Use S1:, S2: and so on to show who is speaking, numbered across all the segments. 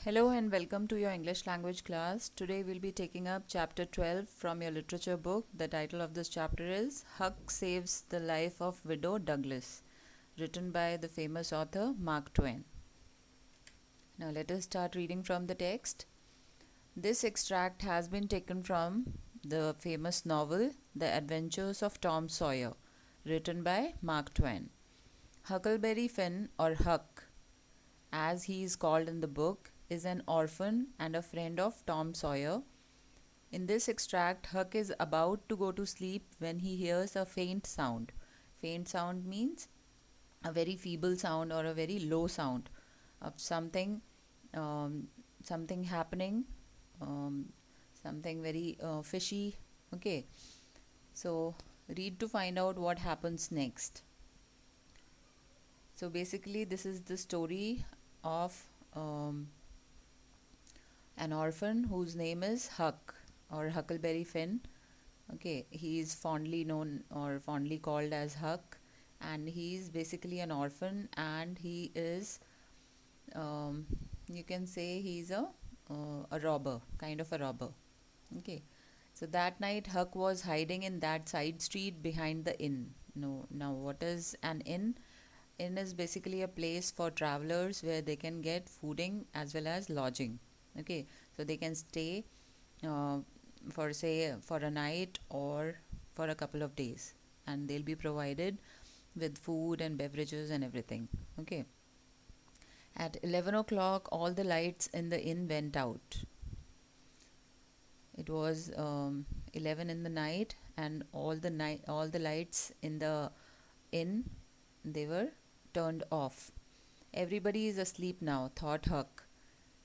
S1: Hello and welcome to your English language class. Today we'll be taking up chapter 12 from your literature book. The title of this chapter is Huck Saves the Life of Widow Douglas, written by the famous author Mark Twain. Now let us start reading from the text. This extract has been taken from the famous novel The Adventures of Tom Sawyer, written by Mark Twain. Huckleberry Finn, or Huck, as he is called in the book, is an orphan and a friend of Tom Sawyer. In this extract, Huck is about to go to sleep when he hears a faint sound. Faint sound means a very feeble sound or a very low sound of something, something happening, something very fishy. Okay, so read to find out what happens next. So basically, this is the story of an orphan whose name is Huck or Huckleberry Finn. Okay, he is fondly known or fondly called as Huck, and he is basically an orphan, and he is, you can say, he's a robber, kind of a robber. Okay, so that night Huck was hiding in that side street behind the inn. No, now what is an inn? Inn is basically a place for travelers where they can get fooding as well as lodging. Okay, so they can stay uh, for say for a night or for a couple of days, and they'll be provided with food and beverages and everything. Okay, at 11 o'clock all the lights in the inn went out. It was 11 in the night, and all the lights in the inn, they were turned off. Everybody is asleep now, thought Huck.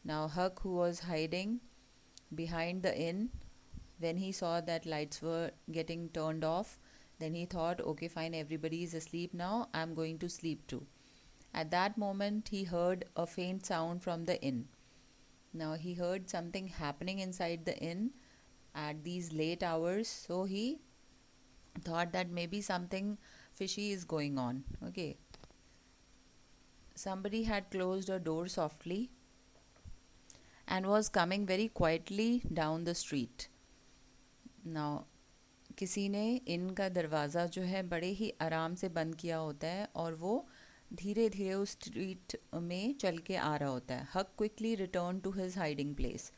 S1: Now Huck, who was hiding behind the inn, when he saw that lights were getting turned off, then he thought, okay, fine, everybody is asleep now, I'm going to sleep too. At that moment, he heard a faint sound from the inn. Now he heard something happening inside the inn at these late hours, so he thought that maybe something fishy is going on. Okay, somebody had closed a door softly and was coming very quietly down the street. Now किसी ने इनका दरवाज़ा जो है बड़े ही आराम से बंद किया होता है और वो धीरे धीरे उस स्ट्रीट में चल के आ रहा होता है. Huck quickly return to his hiding place.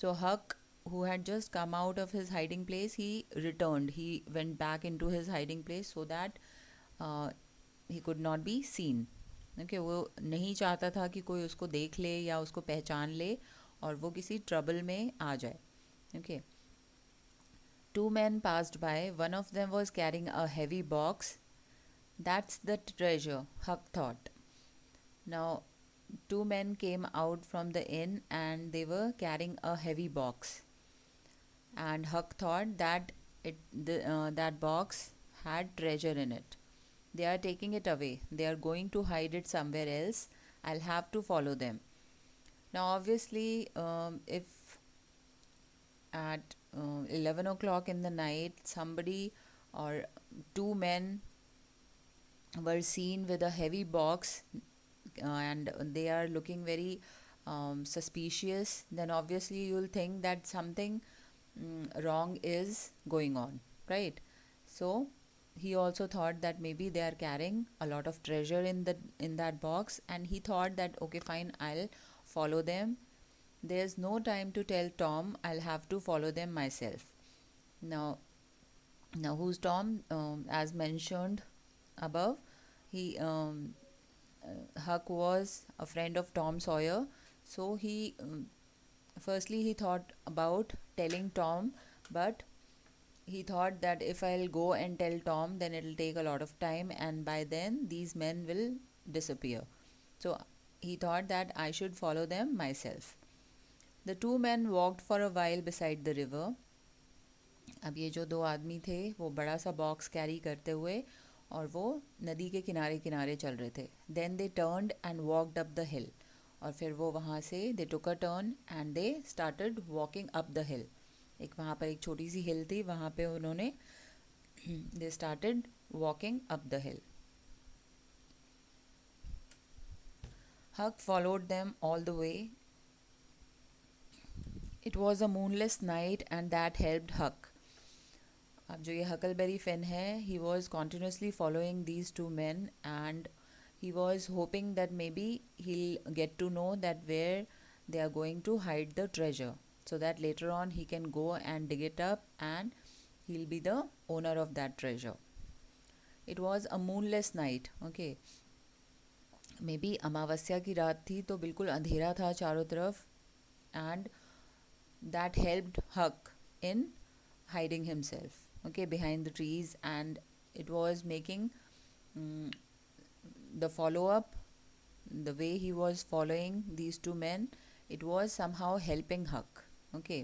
S1: So Huck, who had just come out of his hiding place, he returned. He went back into his hiding place so that he could not be seen. Okay, वो नहीं चाहता था कि कोई उसको देख ले या उसको पहचान ले और वो किसी ट्रबल में आ जाए. Okay. Two men passed by. One of them was carrying a heavy box. That's the treasure, Huck thought. Now, two men came out from the inn and they were carrying a heavy box. And Huck thought that that box had treasure in it. They are taking it away. They are going to hide it somewhere else. I'll have to follow them. Now, obviously, if at 11 o'clock in the night somebody or two men were seen with a heavy box and they are looking very suspicious, then obviously you'll think that something wrong is going on, right? So he also thought that maybe they are carrying a lot of treasure in that box, and he thought that okay, fine, I'll follow them. There's no time to tell Tom, I'll have to follow them myself. Now who's Tom? As mentioned above, he Huck was a friend of Tom Sawyer. So he firstly he thought about telling Tom, but he thought that if I'll go and tell Tom, then it'll take a lot of time, and by then these men will disappear. So he thought that I should follow them myself. The two men walked for a while beside the river. अब ये जो दो आदमी थे वो बड़ा सा box carry करते हुए और वो नदी के किनारे किनारे चल रहे थे. Then they turned and walked up the hill. और फिर वो वहाँ से they took a turn and they started walking up the hill. एक वहाँ पर एक छोटी सी हिल थी, वहाँ पे उन्होंने दे started walking up the hill. Huck followed them all the way It was a moonless night and that helped Huck. अब जो ये हकलबेरी फिन है, he was continuously following these two men and he was hoping that maybe he'll get to know that where they are going to hide the treasure, so that later on he can go and dig it up and he'll be the owner of that treasure. It was a moonless night. Okay, may be अमावस्या की रात थी तो बिल्कुल अंधेरा था चारों तरफ, and that helped हक इन hiding himself, okay, behind the trees, and it was making the follow up, the way he was following these two men, it was somehow helping Huck. Okay,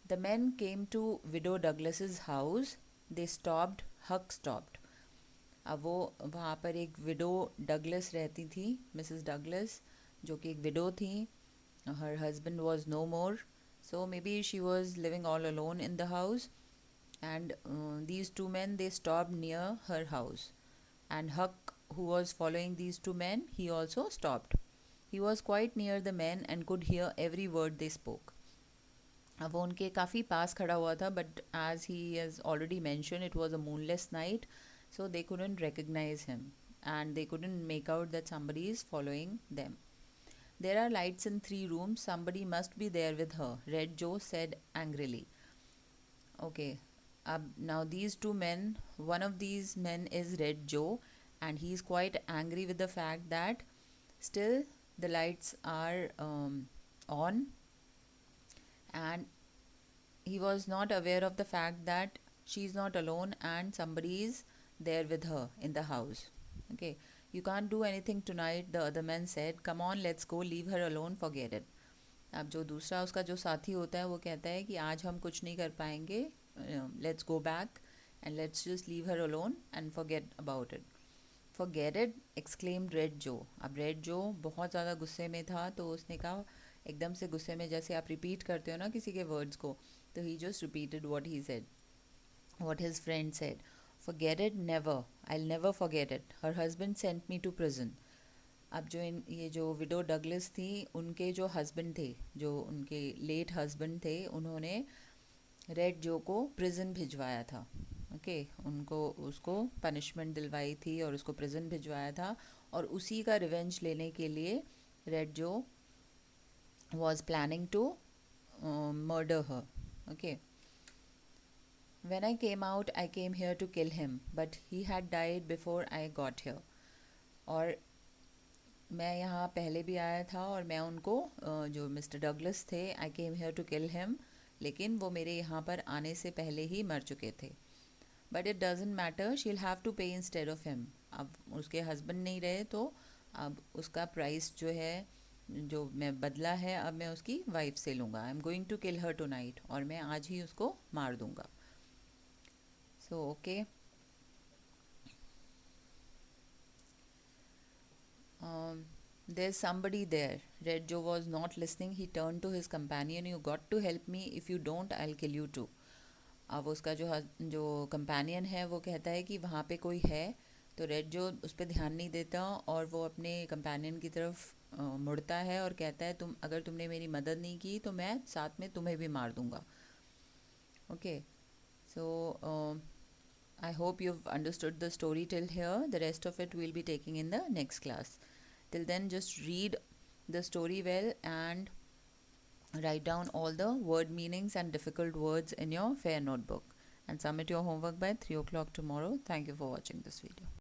S1: the men came to widow Douglas's house. They stopped. Huck stopped. अब वो वहाँ पर एक window Douglas रहती थी, Mrs Douglas, जो कि एक विडो थी. Her husband was no more, so maybe she was living all alone in the house, and these two men, they stopped near her house, and Huck, who was following these two men, he also stopped. He was quite near the men and could hear every word they spoke. अब वो उनके काफ़ी पास खड़ा हुआ था, but as he has already mentioned, it was a moonless night, so they couldn't recognize him and they couldn't make out that somebody is following them. There are lights in 3 rooms. Somebody must be there with her, Red Joe said angrily. Okay, now these two men, one of these men is Red Joe, and he's quite angry with the fact that still the lights are on, and he was not aware of the fact that she's not alone and somebody is there with her in the house. Okay, you can't do anything tonight, the other man said. Come on, let's go, leave her alone, forget it. अब जो दूसरा उसका जो साथी होता है वो कहता है कि आज हम कुछ नहीं कर पाएंगे, let's go back and let's just leave her alone and forget about it. Forget it, exclaimed red जो. अब रेड जो बहुत ज़्यादा गुस्से में था, तो उसने कहा एकदम से गुस्से में, जैसे आप रिपीट करते हो ना किसी के वर्ड्स को, तो he just repeated what he said, what his friend said. Forget it, never. I'll never forget it. Her husband sent me to prison. अब जो ये जो विडो डगलस थी, उनके जो हस्बैंड थे, जो उनके लेट हस्बैंड थे, उन्होंने रेड जो को प्रिजन भिजवाया था. ओके, उनको उसको पनिशमेंट दिलवाई थी और उसको प्रिजन भिजवाया था, और उसी का रिवेंज लेने के लिए रेड जो was planning to murder her. Okay, When I came out, I came here to kill him, but he had died before I got here. और मैं यहाँ पहले भी आया था और मैं उनको जो मिस्टर डगलस थे, I came here to kill him, लेकिन वो मेरे यहाँ पर आने से पहले ही मर चुके थे. But it doesn't matter, she'll have to pay instead of him. अब उसके हस्बैंड नहीं रहे, तो अब उसका प्राइस जो है, जो मैं बदला है, अब मैं उसकी वाइफ से लूँगा. I am going to kill her tonight, और मैं आज ही उसको मार दूँगा. So, okay. There's somebody there. Red Joe was not listening. He turned to his companion. You got to help me. If you don't, I'll kill you too. अब उसका जो companion है वो कहता है कि वहाँ पे कोई है, तो रेड जो उस पर ध्यान नहीं देता और वो अपने कंपेनियन की तरफ मुड़ता है और कहता है, अगर तुमने मेरी मदद नहीं की तो मैं साथ में तुम्हें भी मार दूँगा. Okay, so I hope you've understood the story till here. The rest of it we'll be taking in the next class. Till then, just read the story well and write down all the word meanings and difficult words in your fair notebook, and submit your homework by 3 o'clock tomorrow. Thank you for watching this video.